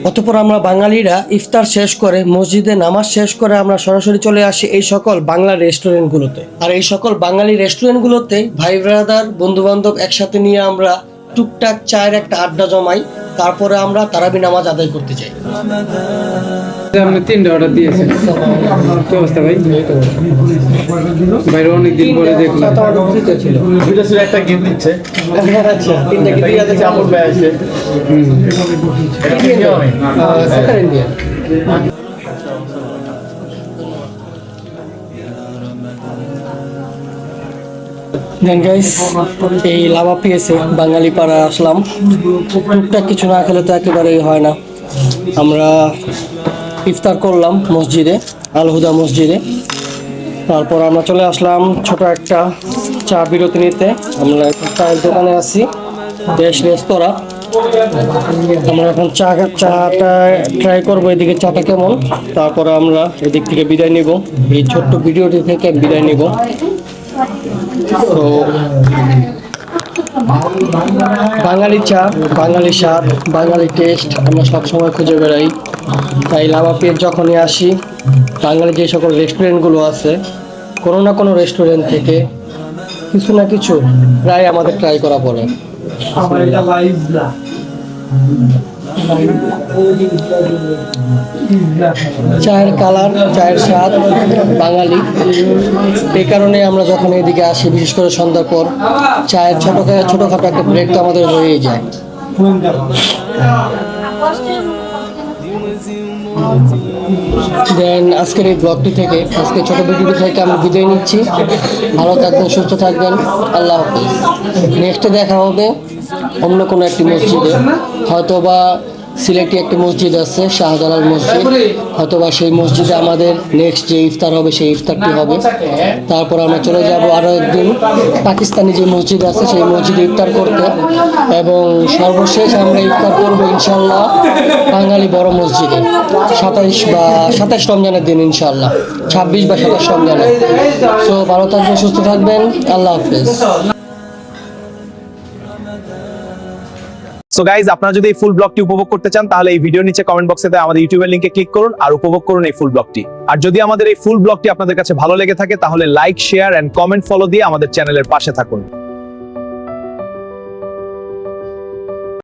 অতঃপর আমরা বাঙালিরা ইফতার শেষ করে মসজিদে নামাজ শেষ করে আমরা সরাসরি চলে আসি এই সকল বাংলা রেস্টুরেন্টগুলোতে। আর এই সকল বাঙালি রেস্টুরেন্টগুলোতে ভাই ব্রাদার বন্ধু বান্ধব একসাথে নিয়ে আমরা টুকটাক চায়ের একটা আড্ডা জমাই, তারপরে আমরা তারাবি নামাজ আদায় করতে যাই। আপনি 3টা অর্ডার দিয়েছেন, কি অবস্থা ভাই? বাইরে অনেকদিন পরে দেখলাম ছিল একটা গিফট দিচ্ছে। আচ্ছা, 3টা কি দিয়ে আছে? চাপড় ভাই আছে। Second Indian. দেন গাইস, এই লাভা পেয়েছে বাঙালি পাড়া আসলাম। টুকটাক কিছু না খেলে তো একেবারেই হয় না। আমরা ইফতার করলাম মসজিদে, আল হুদা মসজিদে। তারপর আমরা চলে আসলাম ছোট একটা চা বিরতি নিতে। আমরা একটা চায়ের দোকানে আছি, বেশ রেস্তোরাঁ। আমরা এখন চাটা ট্রাই করবো, এদিকে চাটা কেমন। তারপরে আমরা এদিক থেকে বিদায় নিব, এই ছোট্ট ভিডিওটি থেকে বিদায় নিব। তো বাঙালি চা, বাঙালি স্বাদ, বাঙালি টেস্ট আমরা সবসময় খুঁজে বেড়াই। তাই লাভা পেয়ে যখনই আসি, বাঙালি যে সকল রেস্টুরেন্টগুলো আছে, কোনো না কোনো রেস্টুরেন্ট থেকে কিছু না কিছু প্রায় আমাদের ট্রাই করা পড়ে। চায়ের কালার, চায়ের স্বাদ বাঙালি। এই কারণে আমরা যখন এদিকে আসি, বিশেষ করে সন্ধ্যার পর, চায়ের ছোটোখাটো একটা ব্রেক তো আমাদের হয়েই যায়। দেন আজকের এই ব্লগটি থেকে, আজকে ছোট ভিডিওটি থেকে আমি বিদায় নিচ্ছি। ভালো থাকবেন, সুস্থ থাকবেন, আল্লাহ হাফিজ। নেক্সটে দেখা হবে অন্য কোনো একটি মসজিদে, হয়তোবা সিলেটি একটি মসজিদ আছে শাহজালাল মসজিদ, হয়তোবা সেই মসজিদে আমাদের নেক্সট যে ইফতার হবে সেই ইফতারটি হবে। তারপর আমরা চলে যাব আরও একদিন পাকিস্তানি যে মসজিদ আছে সেই মসজিদে ইফতার করতে, এবং সর্বশেষ আমরা ইফতার করব ইনশাল্লাহ বাঙালি বড় মসজিদে 27 রমজানের দিন ইনশাল্লাহ, 26 বা 27 রমজানে। সো ভালো থাকবেন, সুস্থ থাকবেন, আল্লাহ হাফেজ। সো গাইজ, আপনারা যদি এই ফুল ব্লগটি উপভোগ করতে চান তাহলে এই ভিডিওর নিচে কমেন্ট বক্সে আমাদের ইউটিউবের লিংকে ক্লিক করুন আর উপভোগ করুন এই ফুল ব্লগটি। আর যদি আমাদের এই ফুল ব্লগটি আপনাদের কাছে ভালো লেগে থাকে তাহলে like, share and comment follow দিয়ে আমাদের চ্যানেলের পাশে থাকুন।